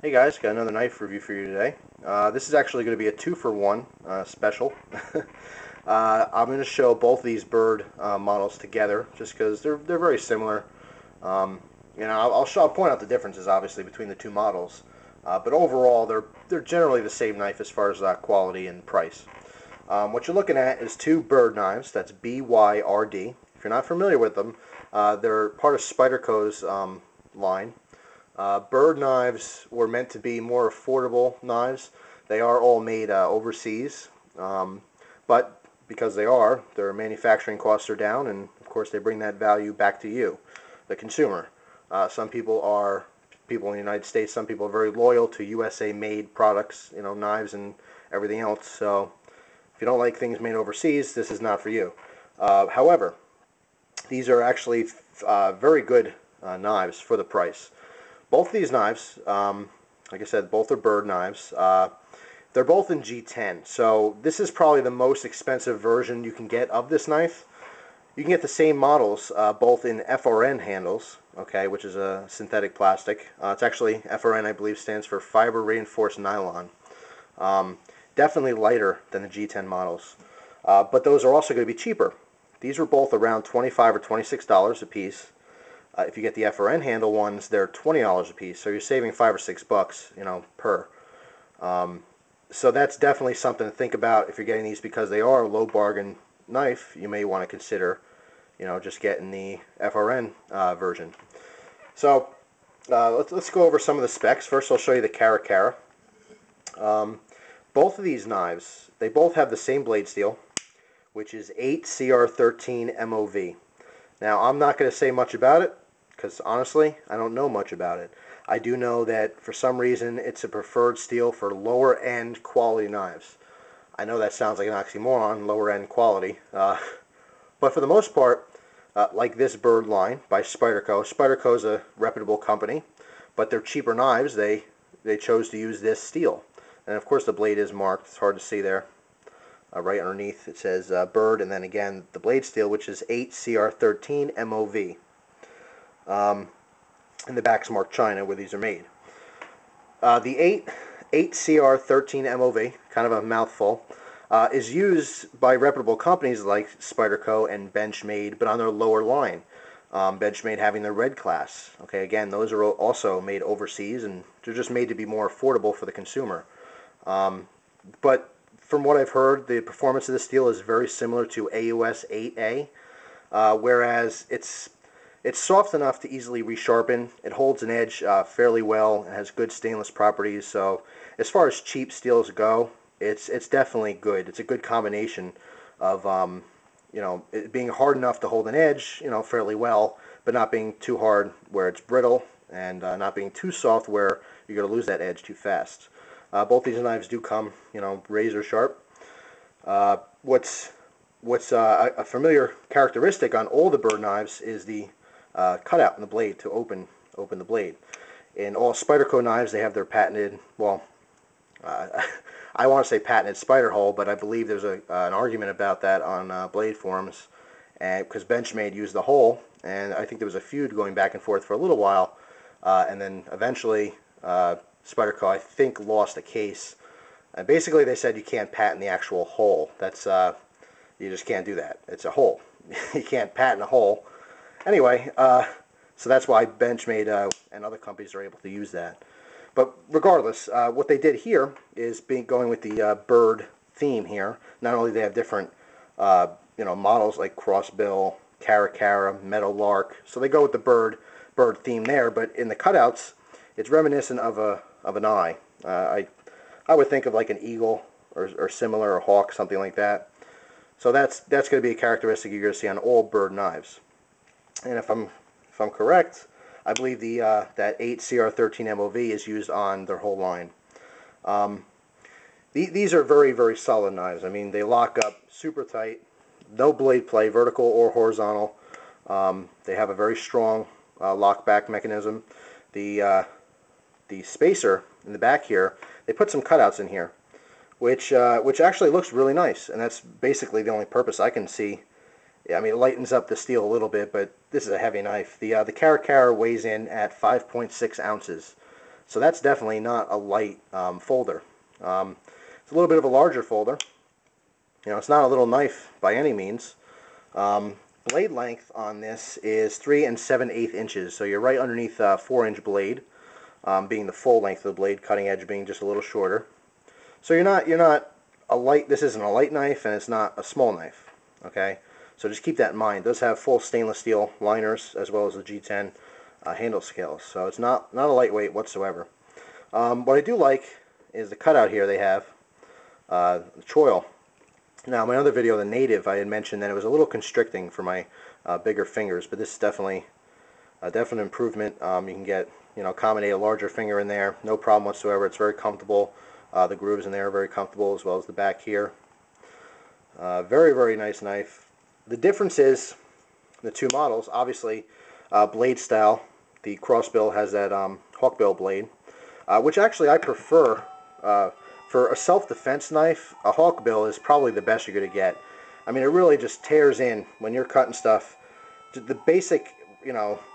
Hey guys, got another knife review for you today. This is actually going to be a 2-for-1 special. I'm going to show both of these Byrd models together just because they're very similar. I'll point out the differences obviously between the two models, but overall they're generally the same knife as far as quality and price. What you're looking at is two Byrd knives. That's BYRD. If you're not familiar with them, they're part of Spyderco's line. Byrd knives were meant to be more affordable knives. They are all made overseas, but because their manufacturing costs are down, and of course they bring that value back to you, the consumer. Some people in the United States. Some people are very loyal to USA-made products, knives and everything else. So if you don't like things made overseas, this is not for you. However, these are actually very good knives for the price. Both of these knives, like I said, both are Byrd knives. They're both in G10, so this is probably the most expensive version you can get of this knife. You can get the same models both in FRN handles, okay, which is a synthetic plastic. It's actually, FRN I believe stands for fiber reinforced nylon. Definitely lighter than the G10 models, but those are also going to be cheaper. These were both around $25 or $26 a piece. If you get the FRN handle ones, they're $20 a piece, so you're saving $5 or $6, per. So that's definitely something to think about if you're getting these, because they are a low bargain knife. You may want to consider, just getting the FRN version. So let's go over some of the specs. First, I'll show you the Cara. Both of these knives, they both have the same blade steel, which is 8CR13 MOV. Now, I'm not going to say much about it, because honestly, I don't know much about it. I do know that for some reason it's a preferred steel for lower end quality knives. I know that sounds like an oxymoron, lower end quality, but for the most part, like this Byrd line by Spyderco. Spyderco is a reputable company, but they're cheaper knives. They chose to use this steel, and of course the blade is marked. It's hard to see there. Right underneath it says Byrd, and then again the blade steel, which is 8CR13 MOV. And the back's marked China, where these are made. The 8CR13 MOV, kind of a mouthful, is used by reputable companies like Spyderco and Benchmade, but on their lower line. Benchmade having their red class. Okay, again, those are also made overseas, and they're just made to be more affordable for the consumer. But from what I've heard, the performance of the steel is very similar to AUS 8A, whereas it's soft enough to easily resharpen. It holds an edge fairly well. It has good stainless properties. So as far as cheap steels go, it's definitely good. It's a good combination of it being hard enough to hold an edge, fairly well, but not being too hard where it's brittle, and not being too soft where you're going to lose that edge too fast. Both these knives do come, razor sharp. What's a familiar characteristic on all the Byrd knives is the cutout in the blade to open the blade. In all Spyderco knives, they have their patented, well, I want to say patented spider hole, but I believe there's an argument about that on blade forums, and because Benchmade used the hole, and I think there was a feud going back and forth for a little while, and then eventually Spyderco, I think, lost a case. And basically, they said you can't patent the actual hole. That's you just can't do that. It's a hole. You can't patent a hole. Anyway, so that's why Benchmade and other companies are able to use that. But regardless, what they did here is going with the Byrd theme here. Not only do they have different models like Crossbill, Cara, Meadowlark, so they go with the Byrd theme there. But in the cutouts, it's reminiscent of an eye. I would think of like an eagle or similar, or hawk, something like that. So that's going to be a characteristic you're going to see on all Byrd knives. And if I'm correct, I believe that 8CR13 MOV is used on their whole line. These are very, very solid knives. I mean, they lock up super tight, no blade play, vertical or horizontal. They have a very strong lockback mechanism. The spacer in the back here, they put some cutouts in here, which actually looks really nice, and that's basically the only purpose I can see. I mean, it lightens up the steel a little bit, but this is a heavy knife. The Cara weighs in at 5.6 ounces, So that's definitely not a light folder. It's a little bit of a larger folder. You know, it's not a little knife by any means. Blade length on this is 3 7/8 inches, so you're right underneath a 4-inch blade, being the full length of the blade, cutting edge being just a little shorter. So you're not a light. This isn't a light knife, and it's not a small knife. Okay, so just keep that in mind. It does have full stainless steel liners as well as the G10 handle scales, so it's not a lightweight whatsoever. What I do like is the cutout here. They have the choil. Now, in my other video, the native, I had mentioned that it was a little constricting for my bigger fingers, but this is definitely a definite improvement. You can get, accommodate a larger finger in there, no problem whatsoever. It's very comfortable. The grooves in there are very comfortable, as well as the back here. Very, very nice knife. The difference is the two models. Obviously, blade style. The Crossbill has that hawkbill blade, which actually I prefer. For a self-defense knife, a hawkbill is probably the best you're going to get. I mean, it really just tears in when you're cutting stuff. The basic,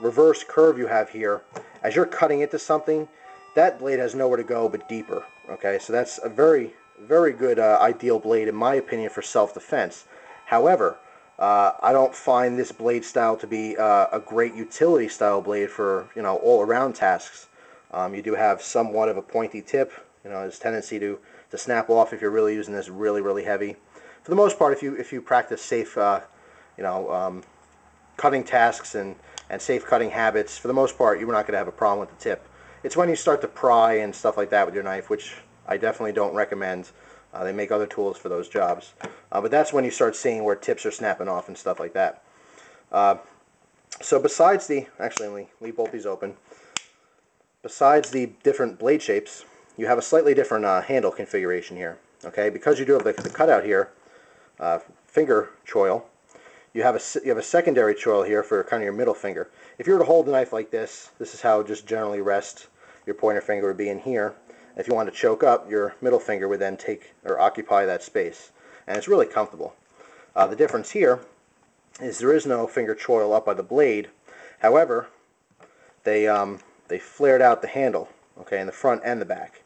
reverse curve you have here, as you're cutting into something, that blade has nowhere to go but deeper. Okay, so that's a very, very good ideal blade, in my opinion, for self-defense. However, I don't find this blade style to be a great utility style blade for, all-around tasks. You do have somewhat of a pointy tip. There's tendency to snap off if you're really using this really, really heavy. For the most part, if you practice safe, cutting tasks and safe cutting habits, for the most part, you're not going to have a problem with the tip. It's when you start to pry and stuff like that with your knife, which I definitely don't recommend. They make other tools for those jobs. But that's when you start seeing where tips are snapping off and stuff like that. So besides actually, let me leave both these open. Besides the different blade shapes, you have a slightly different handle configuration here. Okay, because you do have the cutout here, finger choil. You have a secondary choil here for kind of your middle finger. If you were to hold the knife like this is how just generally rest your pointer finger would be in here. If you want to choke up, your middle finger would then take or occupy that space, and it's really comfortable. The difference here is there is no finger choil up by the blade. However, they flared out the handle, okay, in the front and the back,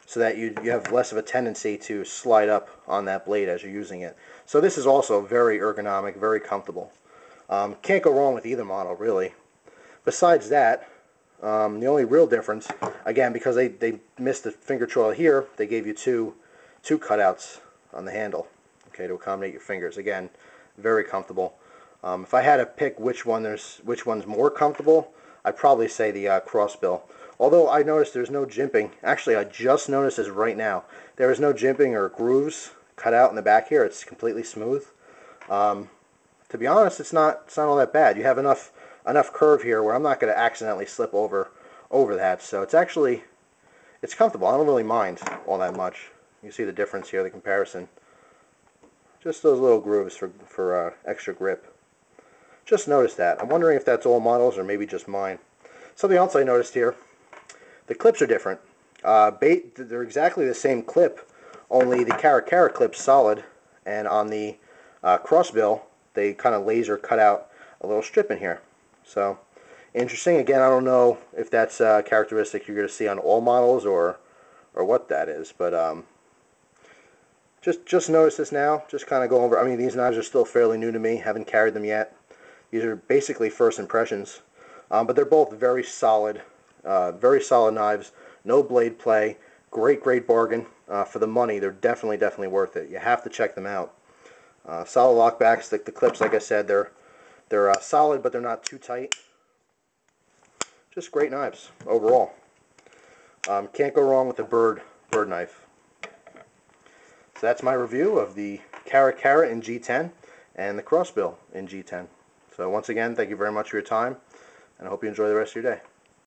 so that you have less of a tendency to slide up on that blade as you're using it. So this is also very ergonomic, very comfortable. Can't go wrong with either model, really. Besides that, the only real difference, again, because they missed the finger choil here, they gave you two cutouts on the handle, okay, to accommodate your fingers. Again, very comfortable. If I had to pick which one's more comfortable, I'd probably say the Crossbill. Although I noticed there's no jimping. Actually, I just noticed this right now. There is no jimping or grooves cut out in the back here. It's completely smooth. To be honest, it's not all that bad. You have enough curve here where I'm not going to accidentally slip over that. So it's comfortable. I don't really mind all that much. You see the difference here, the comparison. Just those little grooves for extra grip. Just noticed that. I'm wondering if that's all models or maybe just mine. Something else I noticed here. The clips are different. They're exactly the same clip, only the Cara clip's solid, and on the Crossbill, they kind of laser cut out a little strip in here. So, interesting. Again, I don't know if that's a characteristic you're going to see on all models or what that is, but just noticed this now. Just kind of go over. I mean, these knives are still fairly new to me. Haven't carried them yet. These are basically first impressions, but they're both very solid knives. No blade play. Great bargain for the money. They're definitely worth it. You have to check them out. Solid lockbacks. The clips, like I said, they're solid, but they're not too tight. Just great knives overall. Can't go wrong with the Byrd knife. So that's my review of the Cara in G10 and the Crossbill in G10. So once again, thank you very much for your time, and I hope you enjoy the rest of your day.